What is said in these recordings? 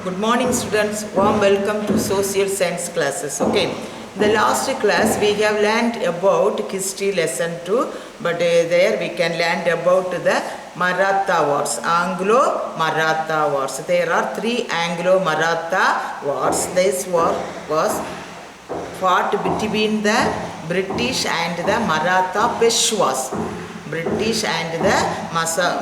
Good morning students, warm welcome to social science classes. Okay, the last class we have learned about history lesson 2, but there we can learn about the Maratha wars, Anglo-Maratha wars. There are 3 Anglo-Maratha wars. This war was fought between the British and the Maratha Peshwas. British and the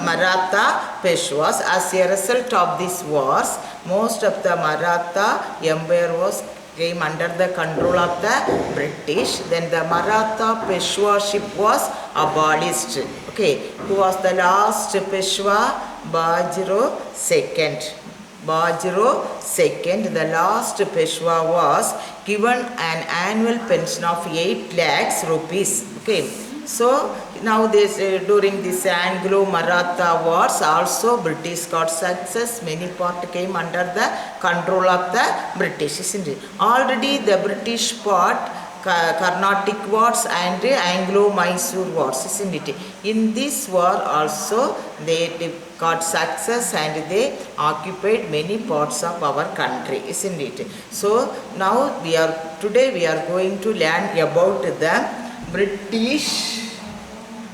Maratha Peshwas. As a result of these wars, most of the Maratha empire came under the control of the British. Then the Maratha Peshwaship was abolished. Okay, who was the last Peshwa? Bajirao II. Bajirao II, the last Peshwa, was given an annual pension of 8 lakhs rupees. Okay, so now this during this Anglo-Maratha wars also British got success. Many part came under the control of the British, isn't it? Already the British part Carnatic wars and Anglo-Mysore wars, isn't it? In this war also they got success and they occupied many parts of our country, isn't it? So now today we are going to learn about the British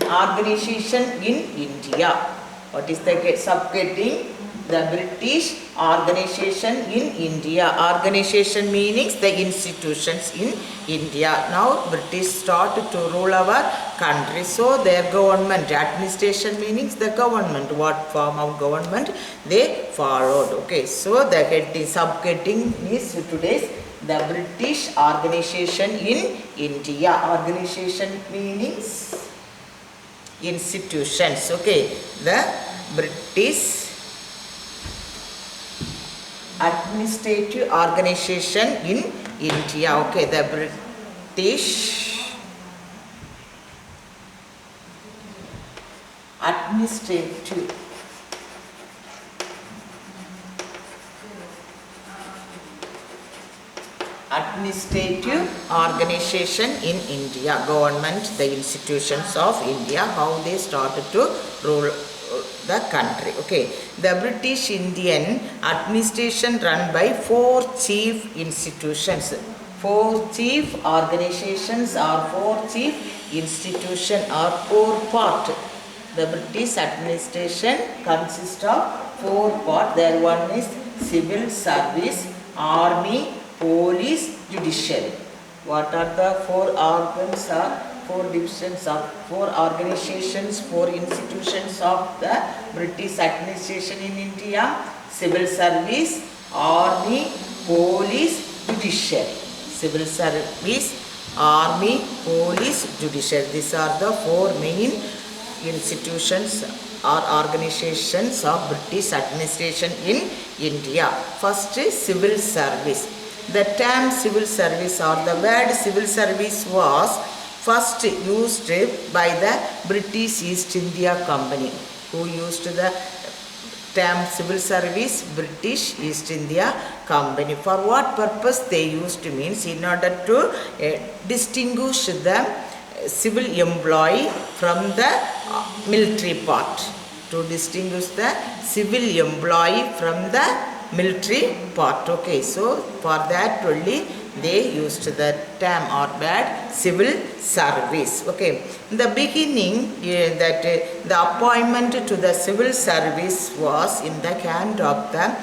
organization in India. What is the subheading? The British organization in India. Organization means the institutions in India. Now British started to rule our country. So their government, administration means the government. What form of government they followed. Okay, so the subheading is today's the British organization in India. Organization means institutions. Okay, the British administrative organization in India. Okay, the British administrative organization in India. Government, the institutions of India, how they started to rule the country. Okay, the British Indian administration run by 4 chief institutions. 4 chief organizations or 4 chief institution or 4 part. The British administration consists of 4 part. There one is civil service, army, police, judiciary. What are the 4 organs or 4 divisions of 4 organizations, 4 institutions of the British administration in India? Civil service, army, police, judiciary. Civil service, army, police, judiciary. These are the 4 main institutions or organizations of British administration in India. First is civil service. The term civil service or the word civil service was first used by the British East India Company. Who used the term civil service? British East India Company. For what purpose they used means in order to distinguish the civil employee from the military part. To distinguish the civil employee from the military part. Okay, so for that only they used the term or word civil service. Okay, in the beginning that the appointment to the civil service was in the hand of the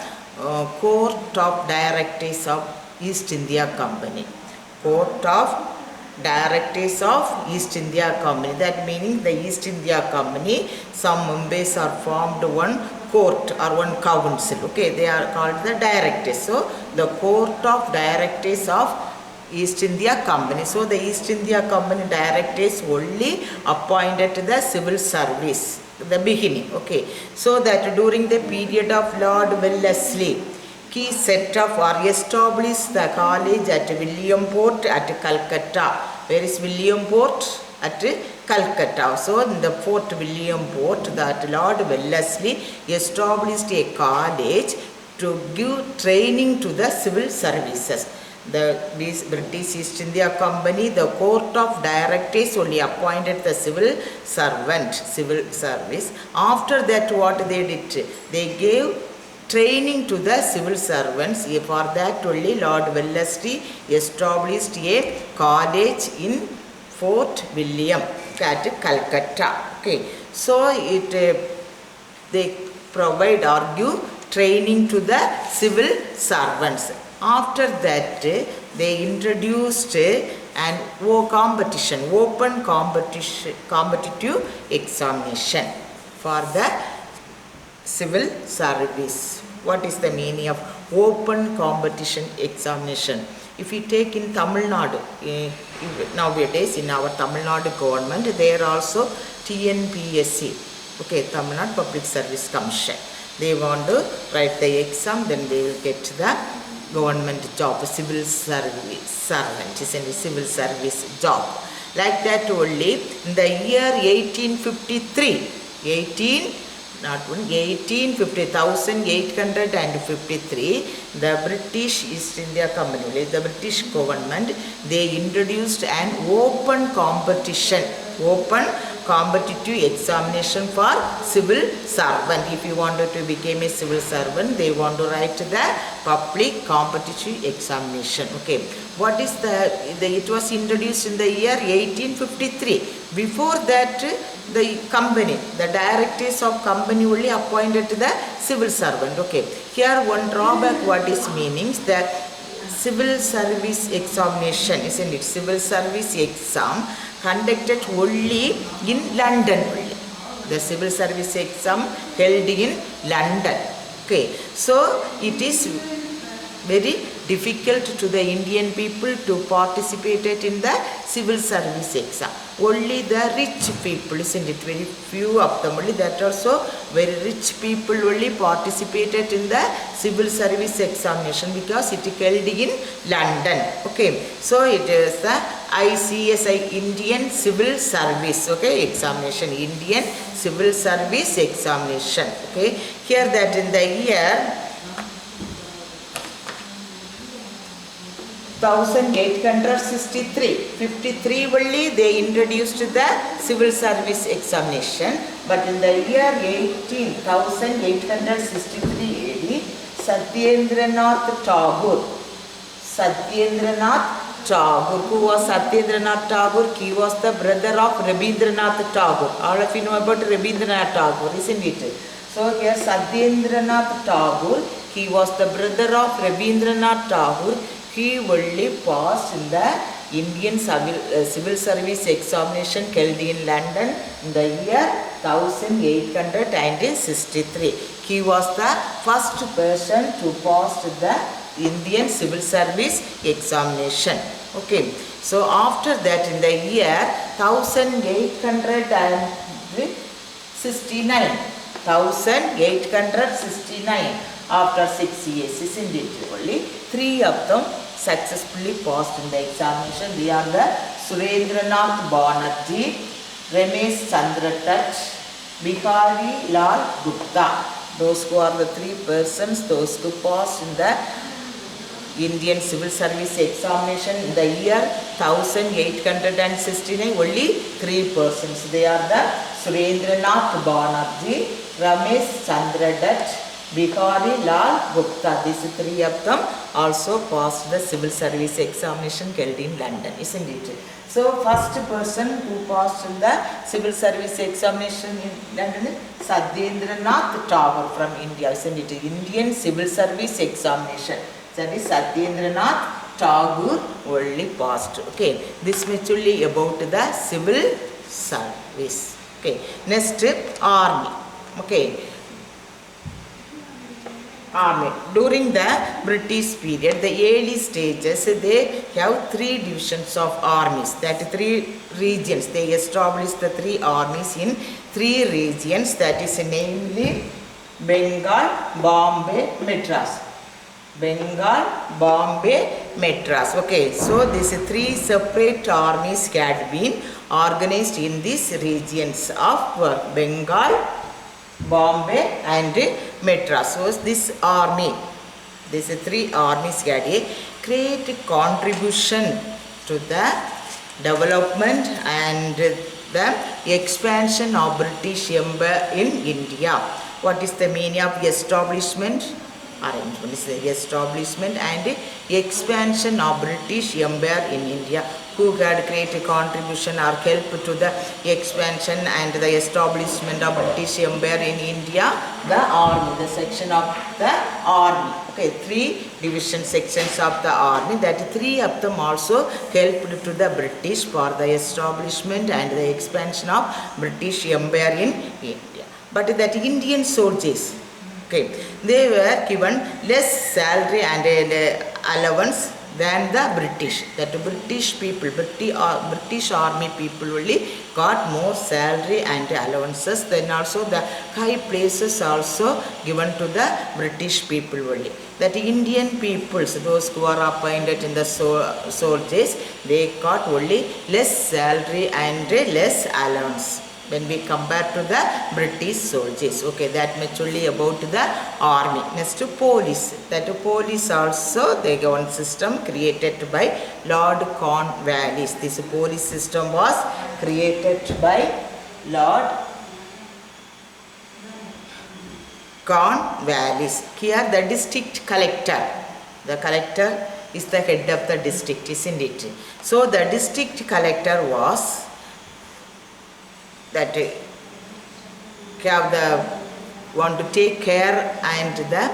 Court of Directors of East India Company. Court of Directors of East India Company. That meaning the East India Company, some members are formed one court or one council. Okay, they are called the directors. So the Court of Directors of East India Company. So the East India Company directors only appointed the civil service, the beginning. Okay, so that during the period of Lord Wellesley, he set up or established the college at Williamport at Calcutta. Where is Williamport? At Calcutta. So in the Fort Williamport, that Lord Wellesley established a college to give training to the civil services. The British East India Company, the Court of Directors only appointed the civil servant, civil service. After that what they did? They gave training to the civil servants. For that only Lord Wellesley established a college in Fort William at Calcutta. Okay, so they provide training to the civil servants. After that, they introduced an open competitive examination for the civil service. What is the meaning of open competition examination? If we take in Tamil Nadu, nowadays in our Tamil Nadu government, there also TNPSC, okay, Tamil Nadu Public Service Commission. They want to write the exam, then they will get the government job, civil service servant, isn't it? Civil service job. Like that only in the year 1853, 1853, the British East India Company, the British government, they introduced an open competitive examination for civil servant. If you wanted to become a civil servant, they want to write the public competitive examination. Okay, what is it was introduced in the year 1853. Before that, the company, the directors of company only appointed the civil servant. Okay, here one drawback, what is meanings, that civil service examination, isn't it? Civil service exam conducted only in London only. The civil service exam held in London. Okay, so it is very difficult to the Indian people to participate in the civil service exam. Only the rich people, isn't it? Very few of them only, that also very rich people only participated in the civil service examination because it is held in London. Okay, so it is the ICSI, Indian Civil Service, okay, examination, Indian Civil Service examination. Okay, here that in the year 1863 only they introduced the civil service examination, but in the year 1863 AD, Satyendranath Tagore, who was Satyendranath Tagore? He was the brother of Rabindranath Tagore. All of you know about Rabindranath Tagore, isn't it? So here Satyendranath Tagore, he was the brother of Rabindranath Tagore. He only passed in the Indian civil service examination held in London in the year 1863. He was the first person to pass the Indian civil service examination. Okay, so after that in the year 1869, after 6 years, isn't it? Only 3 of them successfully passed in the examination. They are the Surendranath Banerjee, Ramesh Chandra Dutt, Bihari Lal Gupta. Those who are the 3 persons, those who passed in the Indian civil service examination in the year 1869, only 3 persons. They are the Surendranath Banerjee, Ramesh Chandra Dutt, Bihari Lal Gupta. These 3 of them also passed the civil service examination held in London, isn't it? So first person who passed in the civil service examination in London is Satyendranath Tagore from India, isn't it? Indian civil service examination. That is Satyendranath Tagore only passed. Okay, this much only about the civil service. Okay, next army. Okay, army. During the British period, the early stages, they have 3 divisions of armies, that 3 regions. They established the 3 armies in 3 regions, that is namely Bengal, Bombay, Madras. Bengal, Bombay, Madras. Okay, so these 3 separate armies had been organized in these regions of Bengal, Bombay and Madras. So this army, these 3 armies had a great contribution to the development and the expansion of British Empire in India. What is the meaning of establishment? arrangement. Is the establishment and expansion of British Empire in India. Who had created contribution or help to the expansion and the establishment of British Empire in India? The army, the section of the army. Okay, 3 division sections of the army, that 3 of them also helped to the British for the establishment and the expansion of British Empire in India. But that Indian soldiers, okay, they were given less salary and allowance than the British. That British people, British army people only got more salary and allowances. Then also the high places also given to the British people only. That Indian peoples, those who are appointed in the soldiers, they got only less salary and less allowance when we compare to the British soldiers. Okay, that much only about the army. Next to police. That police also, the government system created by Lord Cornwallis. This police system was created by Lord Cornwallis. Here the district collector. The collector is the head of the district, isn't it? So the district collector was that want to take care and the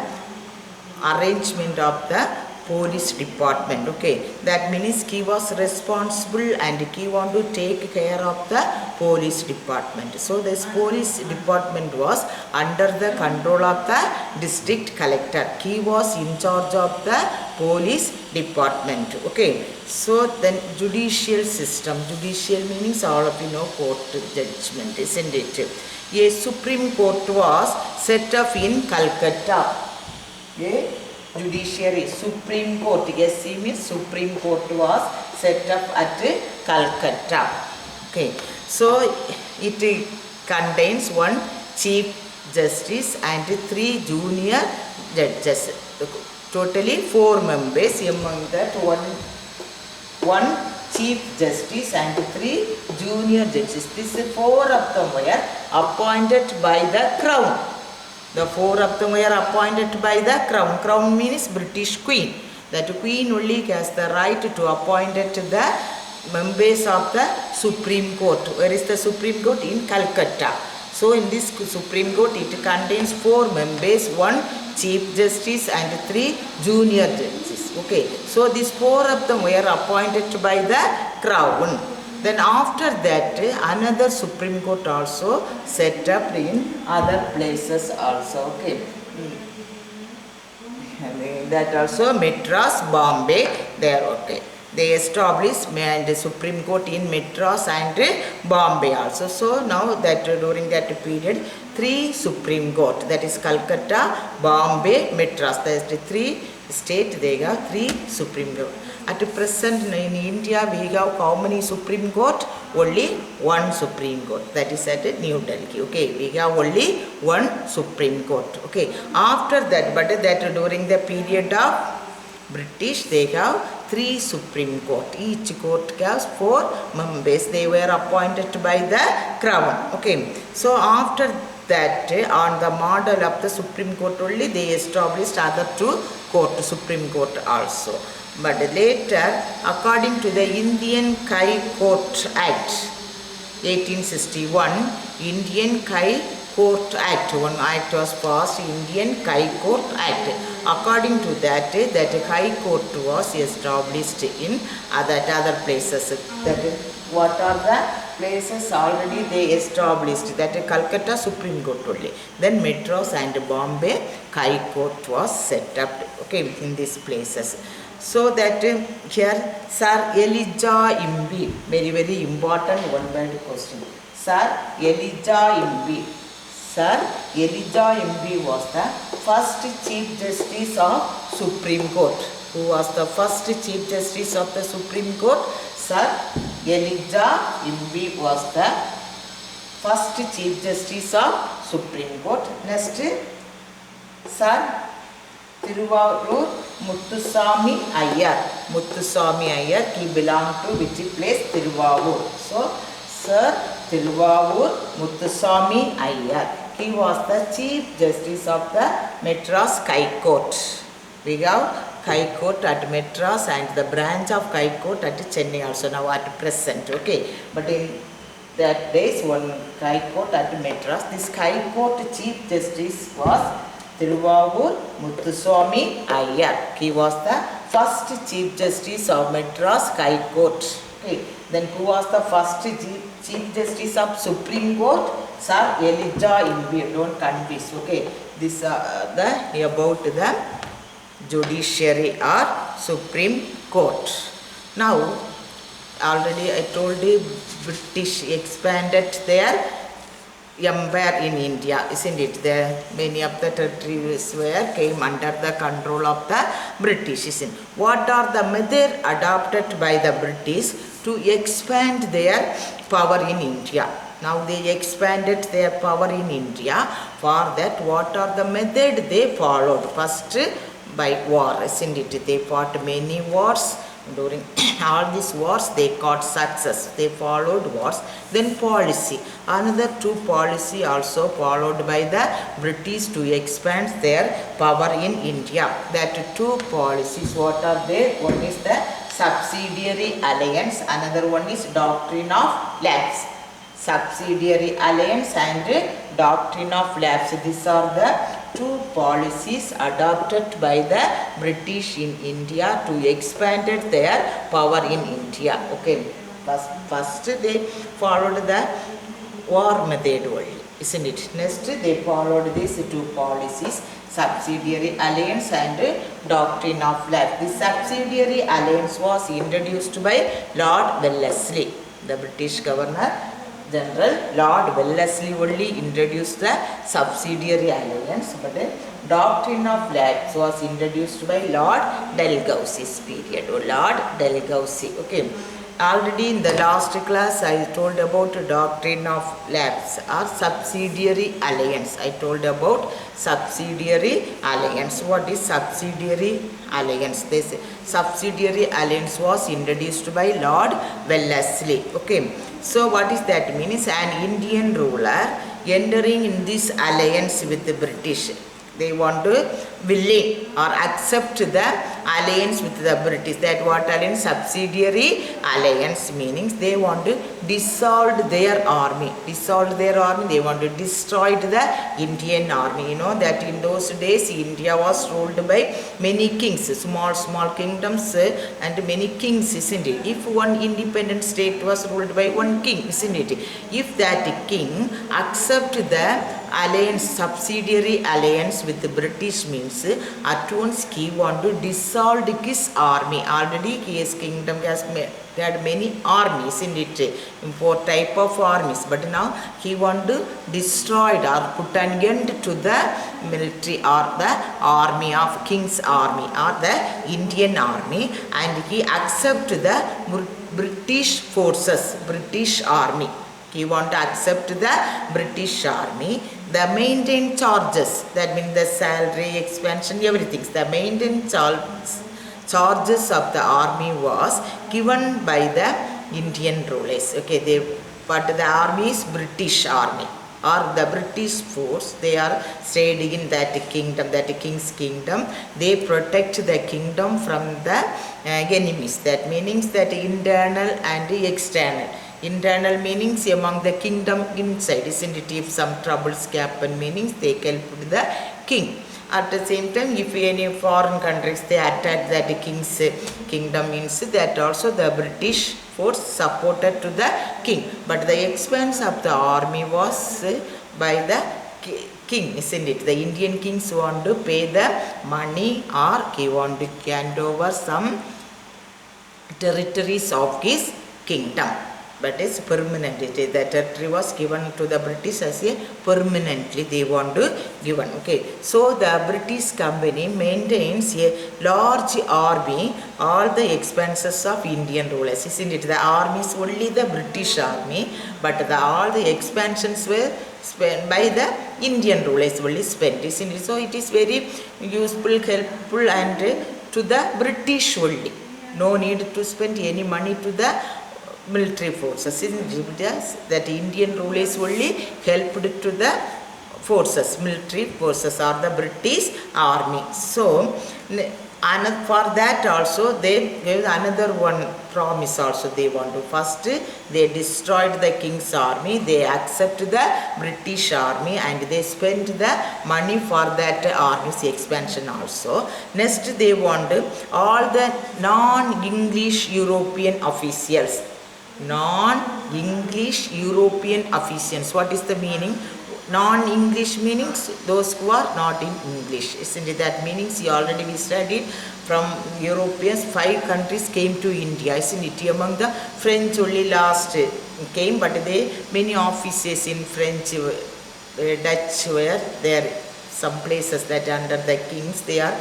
arrangement of the police department. Okay, that means he was responsible and he want to take care of the police department. So this police department was under the control of the district collector. He was in charge of the police department. Okay, so then judicial system. Judicial means all of you know court judgment, isn't it? A Supreme Court was set up in Calcutta. A judiciary, Supreme Court, SC means Supreme Court was set up at Calcutta. Okay, so it contains 1 Chief Justice and 3 junior judges. Totally 4 members, among that one Chief Justice and 3 junior judges. These 4 of them were appointed by the Crown. The 4 of them were appointed by the Crown. Crown means British Queen. That Queen only has the right to appoint the members of the Supreme Court. Where is the Supreme Court? In Calcutta. So in this Supreme Court it contains 4 members, 1 Chief Justice and 3 junior judges. Okay, so these 4 of them were appointed by the Crown. Then after that another Supreme Court also set up in other places also. Okay, that also Madras, Bombay, there. Okay, they established the Supreme Court in Madras and Bombay also. So now that during that period 3 Supreme Court, that is Calcutta, Bombay, Madras, that is 3 states, they have 3 Supreme Court. At present in India we have how many Supreme Court? Only 1 Supreme Court, that is at New Delhi. Okay, we have only 1 Supreme Court. Okay, after that, but that during the period of British they have 3 Supreme Court. Each court has 4 members. They were appointed by the Crown. Okay, so after that on the model of the Supreme Court only they established other 2 court, Supreme Court also. But later, according to the Indian High Court Act 1861, Indian High Court Act, one act was passed, Indian High Court Act. According to that, that High Court was established in other places. That what are the places already they established? That Calcutta Supreme Court only. Then Madras and Bombay High Court was set up. Okay, in these places. So that here Sir Elijah Imby, very important one-word question. Sir Elijah Imby. Sir Elijah Imby was the first Chief Justice of Supreme Court. Who was the first Chief Justice of the Supreme Court? Sir Elijah Imby was the first Chief Justice of Supreme Court. Next, Sir Thiruvarur Muthuswami Iyer. Muthuswami Iyer, he belonged to which place? Thiruvarur. So, Sir Thiruvarur Muthuswami Iyer. He was the Chief Justice of the Madras High Court. We have High Court at Madras and the branch of High Court at Chennai also now at present. Okay, but in that days one High Court at Madras. This High Court Chief Justice was Thiruvavur Muthuswamy Iyer. He was the first Chief Justice of Madras High Court. Okay. Then who was the first Chief Justice of Supreme Court? Sir Elijah Inbir. Don't confuse. Okay. This the about the judiciary or Supreme Court. Now already I told you British expanded their empire in India, isn't it? Many of the territories came under the control of the British. Isn't? What are the methods adopted by the British to expand their power in India? Now they expanded their power in India. For that, what are the methods they followed? First, by war, isn't it? They fought many wars. During all these wars, they got success. They followed wars. Then policy. Another two policy also followed by the British to expand their power in India. That two policies, what are they? One is the subsidiary alliance. Another one is doctrine of lapse. Subsidiary alliance and doctrine of lapse. These are the two policies adopted by the British in India to expand their power in India. Okay, first they followed the war method only, isn't it? Next they followed these two policies, subsidiary alliance and doctrine of lapse. The subsidiary alliance was introduced by Lord Wellesley, the British Governor General. Lord Wellesley only introduced the subsidiary alliance, but doctrine of lapse was introduced by Lord Dalhousie's period, or Lord Dalhousie. Okay, already in the last class I told about doctrine of lapse or subsidiary alliance. I told about subsidiary alliance. What is subsidiary alliance? This subsidiary alliance was introduced by Lord Wellesley. Okay, so what is that mean? Is an Indian ruler entering in this alliance with the British. They want to willing or accept the alliance with the British. That what alliance? Subsidiary alliance meanings they want to dissolve their army. Dissolve their army. They want to destroy the Indian army. You know that in those days India was ruled by many kings, small kingdoms and many kings, isn't it? If one independent state was ruled by one king, isn't it? If that king accept the alliance, subsidiary alliance with the British means at once he want to dissolve his army. Already his kingdom has had many armies in it, four type of armies, but now he want to destroy or put an end to the military or the army of king's army or the Indian army, and he accept the British forces, British army. He want to accept the British army. The maintain charges, that means the salary, expansion, everything. The maintain charges of the army was given by the Indian rulers. Okay, but the army is British army or the British force. They are staying in that kingdom, that king's kingdom. They protect the kingdom from the enemies. That means that internal and external. Internal meanings among the kingdom inside, isn't it? If some troubles happen, meanings they help the king. At the same time, if any foreign countries they attack that king's kingdom, means that also the British force supported to the king. But the expense of the army was by the king, isn't it? The Indian kings want to pay the money or he want to hand over some territories of his kingdom. But it's permanently. The territory was given to the British as a permanently they want to given. Okay. So the British company maintains a large army, all the expenses of Indian rulers. Isn't it? The army is only the British army, but all the expansions were spent by the Indian rulers only spent. Isn't it? So it is very useful, helpful and to the British only. No need to spend any money to the military forces. That Indian rulers only helped to the forces, military forces or the British army. So and for that also they gave another one promise also they want to. First they destroyed the king's army, they accept the British army and they spent the money for that army's expansion also. Next they want all the non-English European officials. Non-English European officials. What is the meaning? Non-English meanings those who are not in English, isn't it? That meanings already we studied from Europeans. 5 countries came to India, isn't it? Among the French only last came, but they many offices in French, Dutch were there. Some places that under the kings they are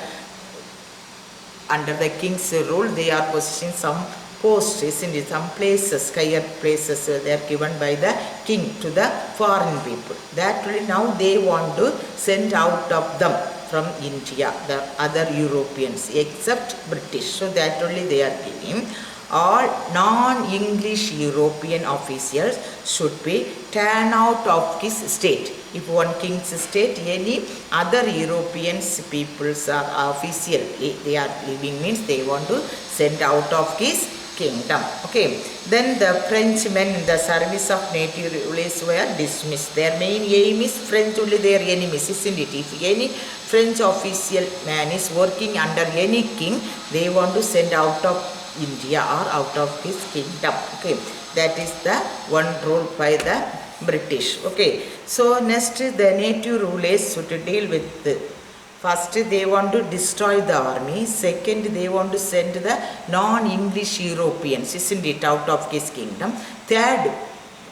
under the king's rule they are possessing some posts, isn't it? Some places, higher places they are given by the king to the foreign people. That really now they want to send out of them from India, the other Europeans except British. So that only they are giving. All non-English European officials should be turned out of his state. If one king's state, any other Europeans peoples are officially they are living means they want to send out of his kingdom. Okay. Then the Frenchmen in the service of native rulers were dismissed. Their main aim is French only their enemies, isn't it? If any French official man is working under any king, they want to send out of India or out of his kingdom. Okay. That is the one rule by the British. Okay. So next the native rulers should deal with first they want to destroy the army. Second they want to send the non-English Europeans, isn't it, out of his kingdom. Third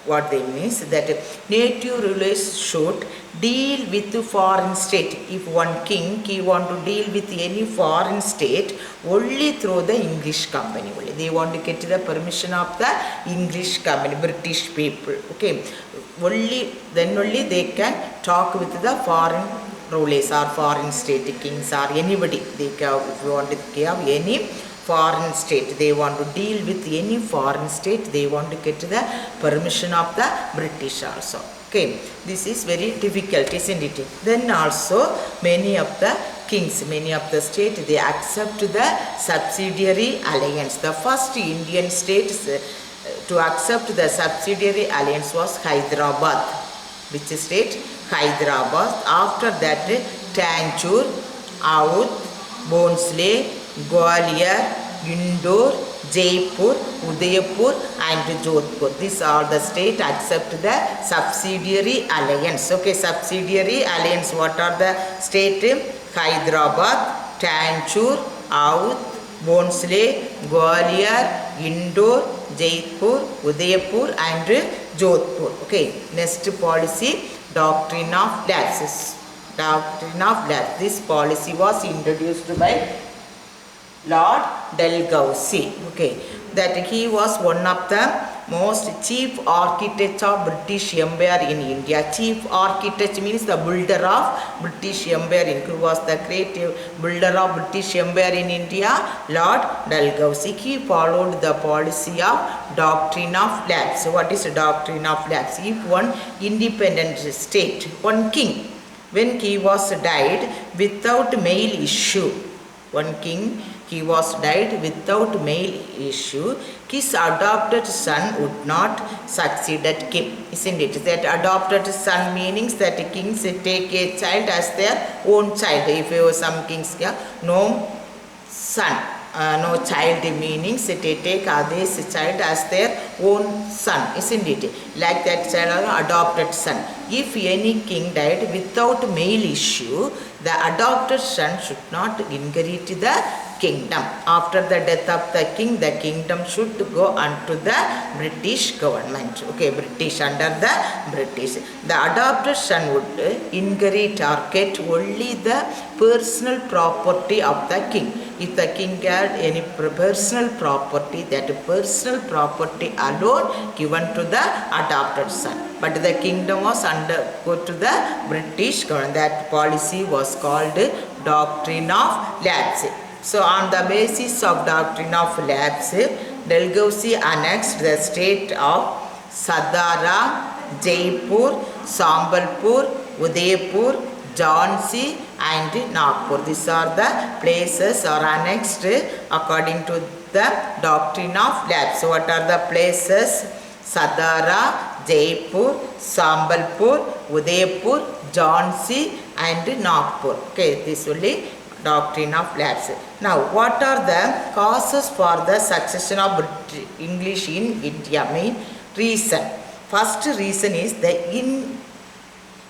what they mean is that native rulers should deal with the foreign state. If one king he want to deal with any foreign state only through the English company only. They want to get the permission of the English company, British people. Okay, only then only they can talk with the foreign rulers or foreign state kings or anybody. They can, if you want to have any foreign state, they want to deal with any foreign state, they want to get the permission of the British also. Okay, this is very difficult, isn't it? Then also many of the kings, many of the states, they accept the subsidiary alliance. The first Indian state to accept the subsidiary alliance was Hyderabad. Which state? Hyderabad. After that Tanjore, Awadh, Bhonsle, Gwalior, Indore, Jaipur, Udaipur and Jodhpur. These are the states accept the subsidiary alliance. Okay, subsidiary alliance. What are the states? Hyderabad, Tanjore, Awadh, Bhonsle, Gwalior, Indore, Jaipur, Udaipur and Jodhpur. Okay, next policy, doctrine of lapses. Doctrine of lapse. This policy was introduced by Lord Dalhousie. Okay, that he was one of the most chief architects of British Empire in India. Chief architect means the builder of British Empire. Who was the creative builder of British Empire in India? Lord Dalhousie. He followed the policy of doctrine of lapse. What is doctrine of lapse? If one independent state, one king, when he was died without male issue, one king he was died without male issue, his adopted son would not succeed at him, isn't it? That adopted son means that kings take a child as their own child. If some kings have no son, no child meanings they take this child as their own son, isn't it? Like that child or adopted son. If any king died without male issue, the adopted son should not inherit the kingdom. After the death of the king, the kingdom should go unto the British government. Okay, British, under the British. The adopted son would inherit or get only the personal property of the king. If the king had any personal property, that personal property alone given to the adopted son. But the kingdom was go to the British government. That policy was called doctrine of lapse. So on the basis of doctrine of lapse, Dalhousie annexed the state of Satara, Jaipur, Sambalpur, Udaipur, Jhansi and Nagpur. These are the places are annexed according to the doctrine of lapse. So what are the places? Satara, Jaipur, Sambalpur, Udaipur, Jhansi and Nagpur. Okay, this will be doctrine of lapse. Now, what are the causes for the succession of English in India? Main reason. First reason is the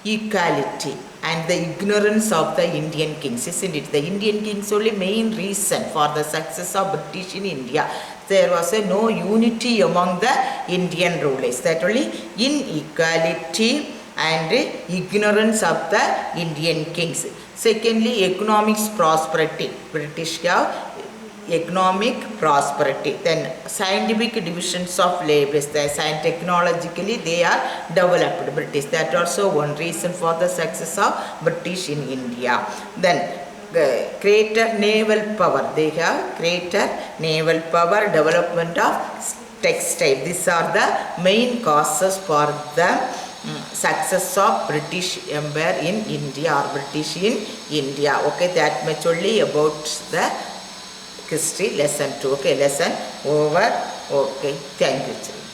inequality and the ignorance of the Indian kings, isn't it? The Indian kings only main reason for the success of British in India. There was no unity among the Indian rulers. That only inequality and ignorance of the Indian kings. Secondly, economic prosperity. British have economic prosperity. Then scientific divisions of labors. Technologically they are developed. British. That also one reason for the success of British in India. Then greater naval power. They have greater naval power, development of textile. These are the main causes for the success of British Empire in India or British in India. Okay, that much only about the history lesson 2. Okay, lesson over. Okay, thank you.